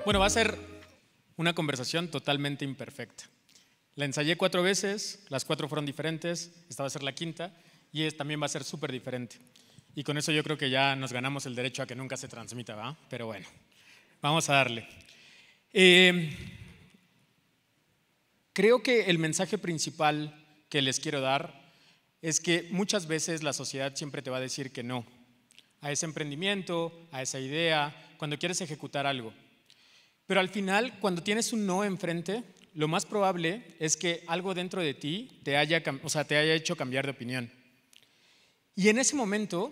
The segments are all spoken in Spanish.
Bueno, va a ser una conversación totalmente imperfecta. La ensayé 4 veces, las 4 fueron diferentes, esta va a ser la quinta y también va a ser súper diferente. Y con eso yo creo que ya nos ganamos el derecho a que nunca se transmita, ¿va? Pero bueno, vamos a darle. Creo que el mensaje principal que les quiero dar es que muchas veces la sociedad siempre te va a decir que no a ese emprendimiento, a esa idea, cuando quieres ejecutar algo. Pero al final, cuando tienes un no enfrente, lo más probable es que algo dentro de ti te haya hecho cambiar de opinión. Y en ese momento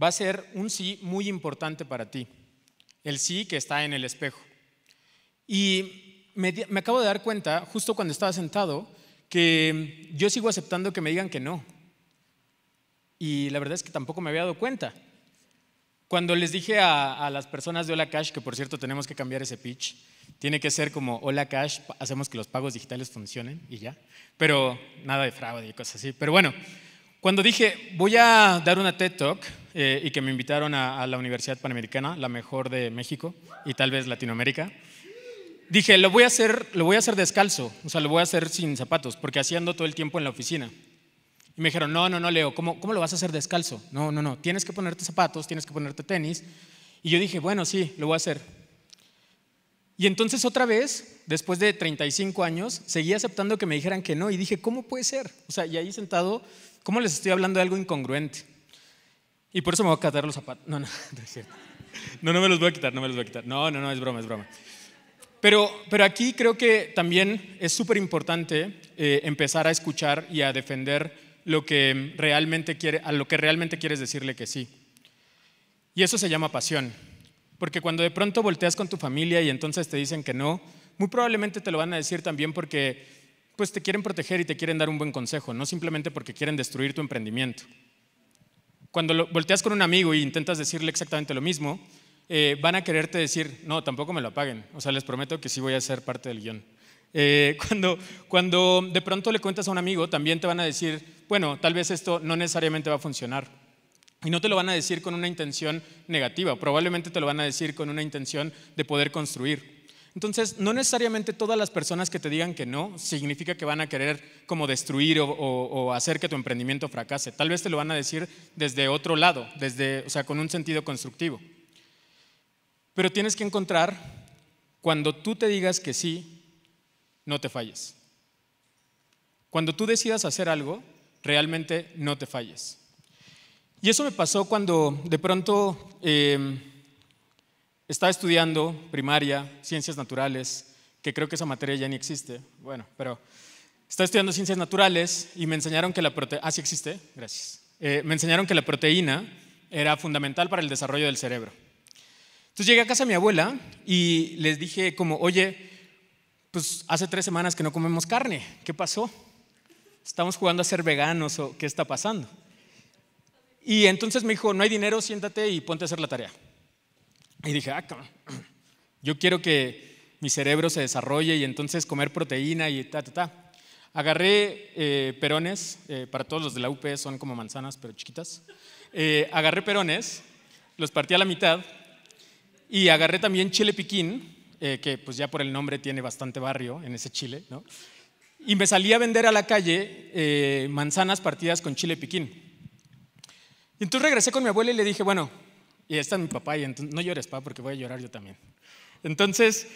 va a ser un sí muy importante para ti, el sí que está en el espejo. Y me acabo de dar cuenta, justo cuando estaba sentado, que yo sigo aceptando que me digan que no. Y la verdad es que tampoco me había dado cuenta. Cuando les dije a las personas de Hola Cash, que por cierto tenemos que cambiar ese pitch, tiene que ser como Hola Cash, hacemos que los pagos digitales funcionen y ya, pero nada de fraude y cosas así. Pero bueno, cuando dije voy a dar una TED Talk y que me invitaron a la Universidad Panamericana, la mejor de México y tal vez Latinoamérica, dije lo voy a hacer descalzo, o sea lo voy a hacer sin zapatos, porque así ando todo el tiempo en la oficina. Y me dijeron, no, Leo, ¿cómo lo vas a hacer descalzo? No, tienes que ponerte zapatos, tienes que ponerte tenis. Y yo dije, bueno, sí, lo voy a hacer. Y entonces otra vez, después de 35 años, seguí aceptando que me dijeran que no y dije, ¿cómo puede ser? O sea, y ahí sentado, ¿cómo les estoy hablando de algo incongruente? Y por eso me voy a quitar los zapatos. No es cierto. No me los voy a quitar, No, es broma. Pero aquí creo que también es súper importante empezar a escuchar y a defender a lo que realmente quieres decirle que sí. Y eso se llama pasión. Porque cuando de pronto volteas con tu familia y entonces te dicen que no, muy probablemente te lo van a decir también porque pues, te quieren proteger y te quieren dar un buen consejo, no simplemente porque quieren destruir tu emprendimiento. Cuando volteas con un amigo e intentas decirle exactamente lo mismo, van a quererte decir, no, tampoco me lo apaguen. O sea, les prometo que sí voy a ser parte del guión. Cuando de pronto le cuentas a un amigo, también te van a decir, bueno, tal vez esto no necesariamente va a funcionar. Y no te lo van a decir con una intención negativa, probablemente te lo van a decir con una intención de poder construir. Entonces, no necesariamente todas las personas que te digan que no, significa que van a querer como destruir o hacer que tu emprendimiento fracase. Tal vez te lo van a decir desde otro lado, o sea, con un sentido constructivo. Pero tienes que encontrar, cuando tú te digas que sí, no te falles. Cuando tú decidas hacer algo, realmente no te falles. Y eso me pasó cuando de pronto estaba estudiando primaria, ciencias naturales, que creo que esa materia ya ni existe. Bueno, pero estaba estudiando ciencias naturales y me enseñaron que la proteína… sí existe, gracias. Me enseñaron que la proteína era fundamental para el desarrollo del cerebro. Entonces llegué a casa de mi abuela y les dije como, oye, pues hace 3 semanas que no comemos carne, ¿qué pasó? ¿Estamos jugando a ser veganos o qué está pasando? Y entonces me dijo, no hay dinero, siéntate y ponte a hacer la tarea. Y dije, yo quiero que mi cerebro se desarrolle y entonces comer proteína y Agarré perones, para todos los de la UP son como manzanas pero chiquitas. Agarré perones, los partí a la mitad y agarré también chile piquín, que pues ya por el nombre tiene bastante barrio en ese chile, ¿no? Y me salí a vender a la calle manzanas partidas con chile piquín. Y entonces regresé con mi abuela y le dije, bueno, y está mi papá, y entonces, no llores, pa, porque voy a llorar yo también. Entonces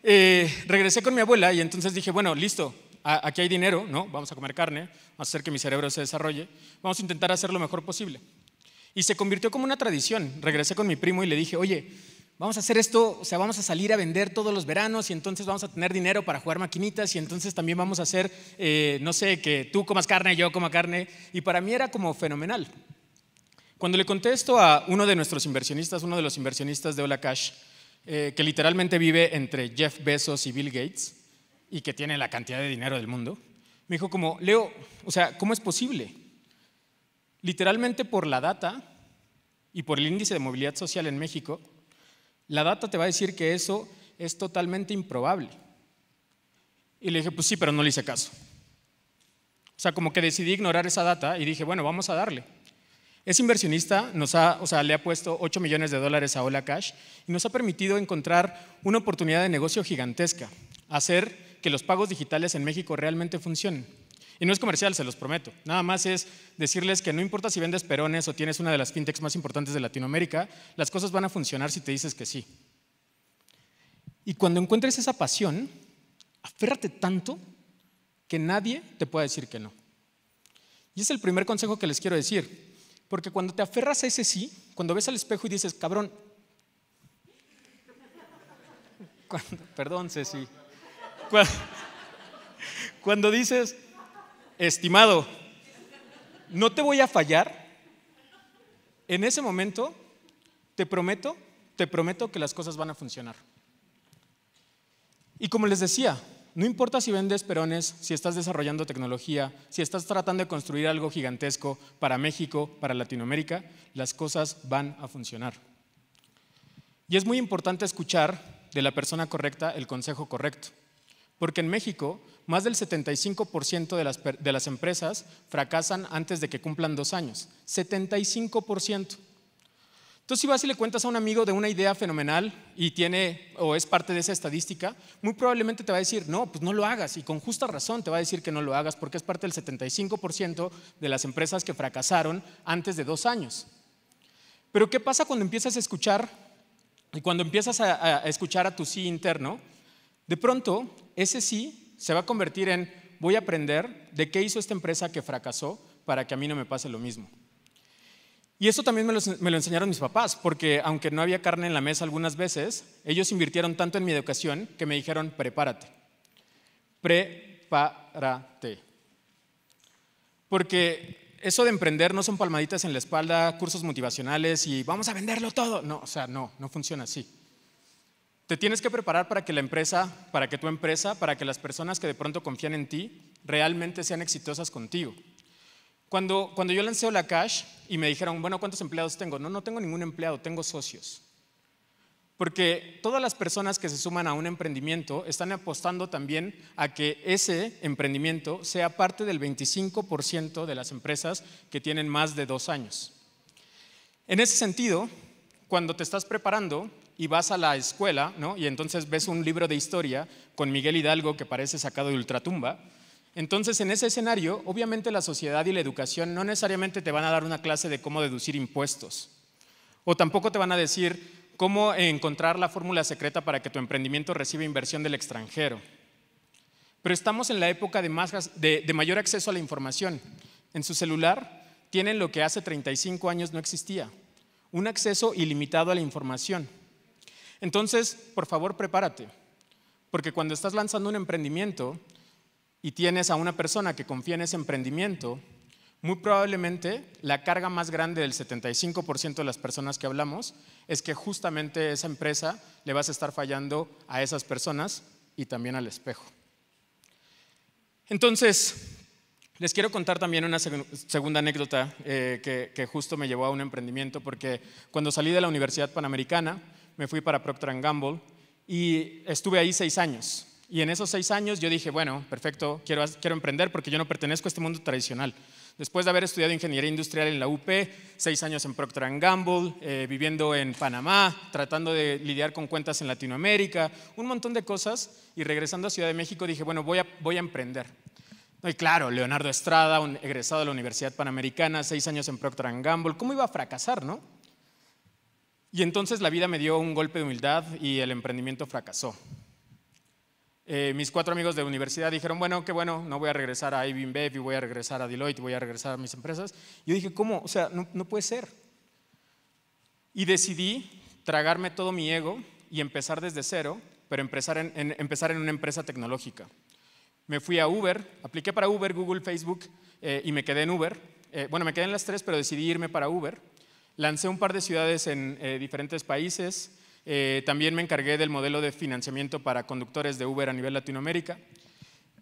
regresé con mi abuela y entonces dije, bueno, listo, aquí hay dinero, ¿no? Vamos a comer carne, vamos a hacer que mi cerebro se desarrolle, vamos a intentar hacer lo mejor posible. Y se convirtió como una tradición. Regresé con mi primo y le dije, oye, vamos a hacer esto, o sea, vamos a salir a vender todos los veranos y entonces vamos a tener dinero para jugar maquinitas y entonces también vamos a hacer, no sé, que tú comas carne, yo coma carne. Y para mí era como fenomenal. Cuando le conté esto a uno de nuestros inversionistas, uno de los inversionistas de Hola Cash, que literalmente vive entre Jeff Bezos y Bill Gates y que tiene la cantidad de dinero del mundo, me dijo como, Leo, o sea, ¿cómo es posible? Literalmente por la data y por el índice de movilidad social en México, la data te va a decir que eso es totalmente improbable. Y le dije, pues sí, pero no le hice caso. O sea, como que decidí ignorar esa data y dije, bueno, vamos a darle. Ese inversionista le ha puesto $8 millones a Hola Cash y nos ha permitido encontrar una oportunidad de negocio gigantesca, hacer que los pagos digitales en México realmente funcionen. Y no es comercial, se los prometo. Nada más es decirles que no importa si vendes perones o tienes una de las fintechs más importantes de Latinoamérica, las cosas van a funcionar si te dices que sí. Y cuando encuentres esa pasión, aférrate tanto que nadie te pueda decir que no. Y es el primer consejo que les quiero decir. Porque cuando te aferras a ese sí, cuando ves al espejo y dices, cabrón, perdón, Ceci, cuando dices, estimado, no te voy a fallar, en ese momento te prometo que las cosas van a funcionar. Y como les decía, no importa si vendes perones, si estás desarrollando tecnología, si estás tratando de construir algo gigantesco para México, para Latinoamérica, las cosas van a funcionar. Y es muy importante escuchar de la persona correcta el consejo correcto, porque en México más del 75% de las empresas fracasan antes de que cumplan 2 años. 75%. Entonces, si vas y le cuentas a un amigo de una idea fenomenal y tiene o es parte de esa estadística, muy probablemente te va a decir, no, pues no lo hagas, y con justa razón te va a decir que no lo hagas porque es parte del 75% de las empresas que fracasaron antes de 2 años. Pero ¿qué pasa cuando empiezas a escuchar y cuando empiezas a escuchar a tu sí interno? De pronto, ese sí se va a convertir en voy a aprender de qué hizo esta empresa que fracasó para que a mí no me pase lo mismo. Y eso también me lo enseñaron mis papás, porque aunque no había carne en la mesa algunas veces, ellos invirtieron tanto en mi educación que me dijeron, prepárate. Prepárate. Porque eso de emprender no son palmaditas en la espalda, cursos motivacionales y vamos a venderlo todo. No, o sea, no funciona así. Te tienes que preparar para que la empresa, para que tu empresa, para que las personas que de pronto confían en ti realmente sean exitosas contigo. Cuando yo lancé Hola Cash y me dijeron, bueno, ¿cuántos empleados tengo? No tengo ningún empleado, tengo socios. Porque todas las personas que se suman a un emprendimiento están apostando también a que ese emprendimiento sea parte del 25% de las empresas que tienen más de 2 años. En ese sentido, cuando te estás preparando y vas a la escuela, ¿no? Y entonces ves un libro de historia con Miguel Hidalgo que parece sacado de ultratumba, entonces en ese escenario, obviamente la sociedad y la educación no necesariamente te van a dar una clase de cómo deducir impuestos, o tampoco te van a decir cómo encontrar la fórmula secreta para que tu emprendimiento reciba inversión del extranjero. Pero estamos en la época de mayor acceso a la información. En su celular tienen lo que hace 35 años no existía, un acceso ilimitado a la información. Entonces, por favor, prepárate, porque cuando estás lanzando un emprendimiento y tienes a una persona que confía en ese emprendimiento, muy probablemente la carga más grande del 75% de las personas que hablamos es que justamente esa empresa le vas a estar fallando a esas personas y también al espejo. Entonces, les quiero contar también una segunda anécdota que justo me llevó a un emprendimiento, porque cuando salí de la Universidad Panamericana me fui para Procter & Gamble y estuve ahí 6 años. Y en esos 6 años yo dije, bueno, perfecto, quiero emprender porque yo no pertenezco a este mundo tradicional. Después de haber estudiado ingeniería industrial en la UP, 6 años en Procter & Gamble, viviendo en Panamá, tratando de lidiar con cuentas en Latinoamérica, un montón de cosas, y regresando a Ciudad de México dije, bueno, voy a emprender. Y claro, Leonardo Estrada, un egresado de la Universidad Panamericana, 6 años en Procter & Gamble, ¿cómo iba a fracasar, no? Y entonces la vida me dio un golpe de humildad y el emprendimiento fracasó. Mis 4 amigos de universidad dijeron, bueno, qué bueno, no voy a regresar a IBM y voy a regresar a Deloitte, voy a regresar a mis empresas. Y yo dije, ¿cómo? O sea, no puede ser. Y decidí tragarme todo mi ego y empezar desde cero, pero empezar en una empresa tecnológica. Me fui a Uber, apliqué para Uber, Google, Facebook y me quedé en Uber. Bueno, me quedé en las 3, pero decidí irme para Uber. Lancé un par de ciudades en diferentes países. También me encargué del modelo de financiamiento para conductores de Uber a nivel Latinoamérica.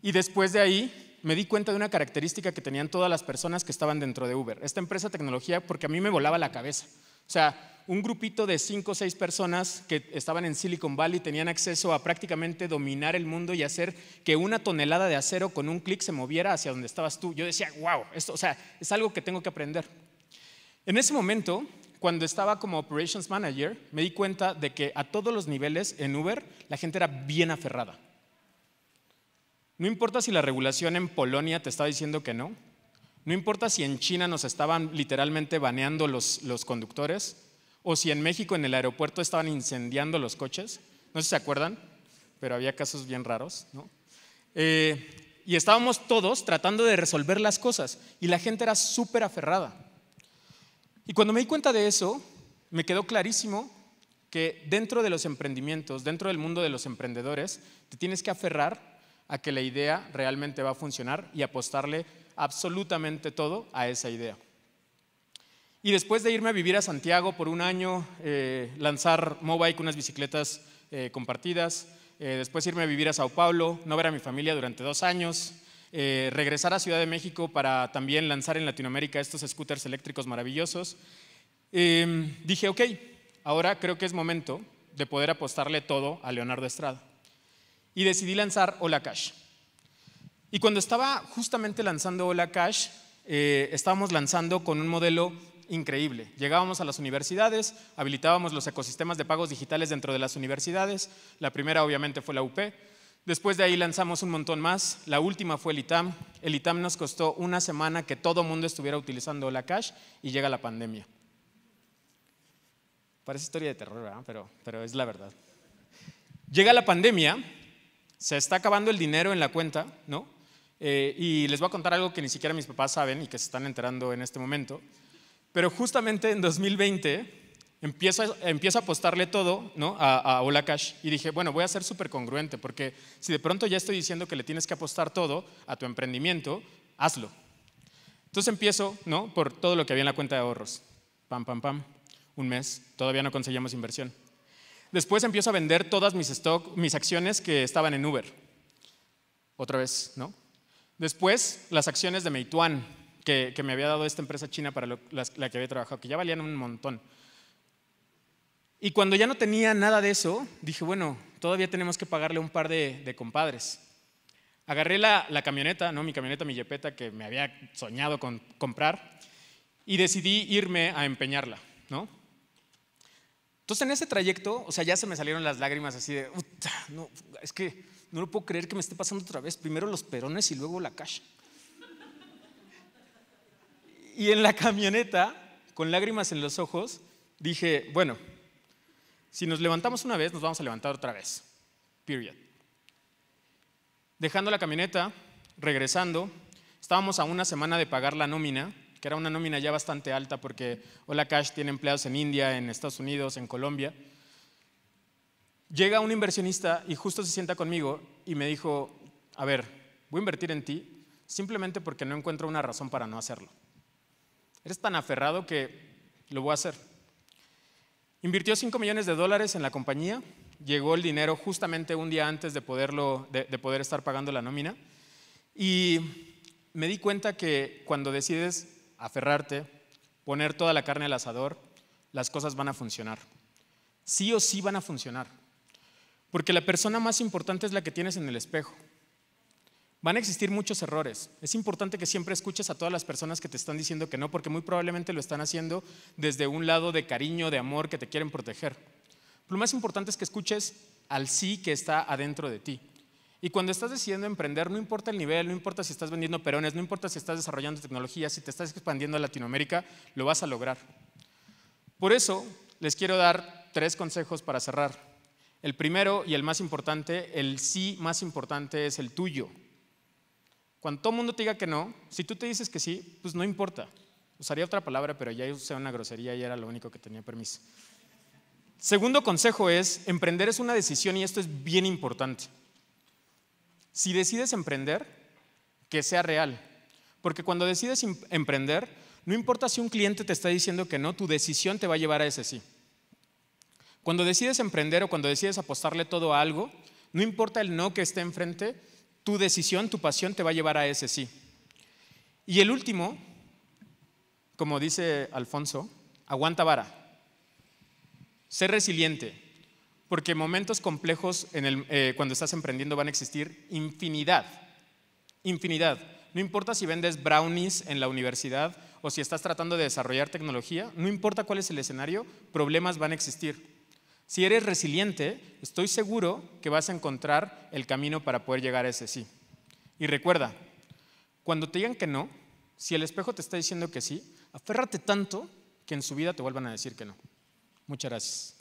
Y después de ahí me di cuenta de una característica que tenían todas las personas que estaban dentro de Uber. Esta empresa de tecnología, porque a mí me volaba la cabeza. O sea, un grupito de 5 o 6 personas que estaban en Silicon Valley tenían acceso a prácticamente dominar el mundo y hacer que una tonelada de acero con un clic se moviera hacia donde estabas tú. Yo decía, wow, esto, o sea, es algo que tengo que aprender. En ese momento, cuando estaba como Operations Manager, me di cuenta de que a todos los niveles en Uber la gente era bien aferrada. No importa si la regulación en Polonia te estaba diciendo que no, no importa si en China nos estaban literalmente baneando los conductores, o si en México en el aeropuerto estaban incendiando los coches, no sé si se acuerdan, pero había casos bien raros, ¿no? Y estábamos todos tratando de resolver las cosas y la gente era súper aferrada. Y cuando me di cuenta de eso, me quedó clarísimo que dentro de los emprendimientos, dentro del mundo de los emprendedores, te tienes que aferrar a que la idea realmente va a funcionar y apostarle absolutamente todo a esa idea. Y después de irme a vivir a Santiago por un año, lanzar Mobike, unas bicicletas compartidas, después irme a vivir a Sao Paulo, no ver a mi familia durante 2 años, regresar a Ciudad de México para también lanzar en Latinoamérica estos scooters eléctricos maravillosos, dije, ok, ahora creo que es momento de poder apostarle todo a Leonardo Estrada. Y decidí lanzar Hola Cash. Y cuando estaba justamente lanzando Hola Cash, estábamos lanzando con un modelo increíble. Llegábamos a las universidades, habilitábamos los ecosistemas de pagos digitales dentro de las universidades. La primera obviamente fue la UP. Después de ahí lanzamos un montón más. La última fue el ITAM. El ITAM nos costó una semana que todo el mundo estuviera utilizando Hola Cash y llega la pandemia. Parece historia de terror, ¿verdad? Pero es la verdad. Llega la pandemia, se está acabando el dinero en la cuenta, ¿no? Y les voy a contar algo que ni siquiera mis papás saben y que se están enterando en este momento. Pero justamente en 2020 empiezo a apostarle todo, ¿no? a Hola Cash y dije, bueno, voy a ser súper congruente porque si de pronto ya estoy diciendo que le tienes que apostar todo a tu emprendimiento, hazlo. Entonces empiezo, ¿no? por todo lo que había en la cuenta de ahorros. Pam, pam, pam. Un mes, todavía no conseguíamos inversión. Después empiezo a vender todas mis acciones que estaban en Uber. Otra vez, ¿no? Después, las acciones de Meituan, que me había dado esta empresa china para la que había trabajado, que ya valían un montón. Y cuando ya no tenía nada de eso, dije, bueno, todavía tenemos que pagarle un par de compadres. Agarré la camioneta, ¿no? Mi camioneta, mi Jepeta, que me había soñado con comprar, y decidí irme a empeñarla, ¿no? Entonces en ese trayecto, o sea, ya se me salieron las lágrimas así de, no, es que no lo puedo creer que me esté pasando otra vez, primero los perones y luego la cash. Y en la camioneta, con lágrimas en los ojos, dije, bueno, si nos levantamos una vez, nos vamos a levantar otra vez, period. Dejando la camioneta, regresando, estábamos a una semana de pagar la nómina, que era una nómina ya bastante alta porque Hola Cash tiene empleados en India, en Estados Unidos, en Colombia. Llega un inversionista y justo se sienta conmigo y me dijo, a ver, voy a invertir en ti simplemente porque no encuentro una razón para no hacerlo. Eres tan aferrado que lo voy a hacer. Invirtió $5 millones en la compañía, llegó el dinero justamente un día antes de poder estar pagando la nómina y me di cuenta que cuando decides aferrarte, poner toda la carne al asador, las cosas van a funcionar. Sí o sí van a funcionar. Porque la persona más importante es la que tienes en el espejo. Van a existir muchos errores. Es importante que siempre escuches a todas las personas que te están diciendo que no, porque muy probablemente lo están haciendo desde un lado de cariño, de amor, que te quieren proteger. Lo más importante es que escuches al sí que está adentro de ti. Y cuando estás decidiendo emprender, no importa el nivel, no importa si estás vendiendo perones, no importa si estás desarrollando tecnología, si te estás expandiendo a Latinoamérica, lo vas a lograr. Por eso, les quiero dar 3 consejos para cerrar. El primero y el más importante, el sí más importante es el tuyo. Cuando todo el mundo te diga que no, si tú te dices que sí, pues no importa. Usaría otra palabra, pero ya usé una grosería y era lo único que tenía permiso. Segundo consejo es, emprender es una decisión y esto es bien importante. Si decides emprender, que sea real. Porque cuando decides emprender, no importa si un cliente te está diciendo que no, tu decisión te va a llevar a ese sí. Cuando decides emprender o cuando decides apostarle todo a algo, no importa el no que esté enfrente, tu decisión, tu pasión te va a llevar a ese sí. Y el último, como dice Alfonso, aguanta vara. Sé resiliente. Porque momentos complejos cuando estás emprendiendo van a existir infinidad. No importa si vendes brownies en la universidad o si estás tratando de desarrollar tecnología, no importa cuál es el escenario, problemas van a existir. Si eres resiliente, estoy seguro que vas a encontrar el camino para poder llegar a ese sí. Y recuerda, cuando te digan que no, si el espejo te está diciendo que sí, aférrate tanto que en su vida te vuelvan a decir que no. Muchas gracias.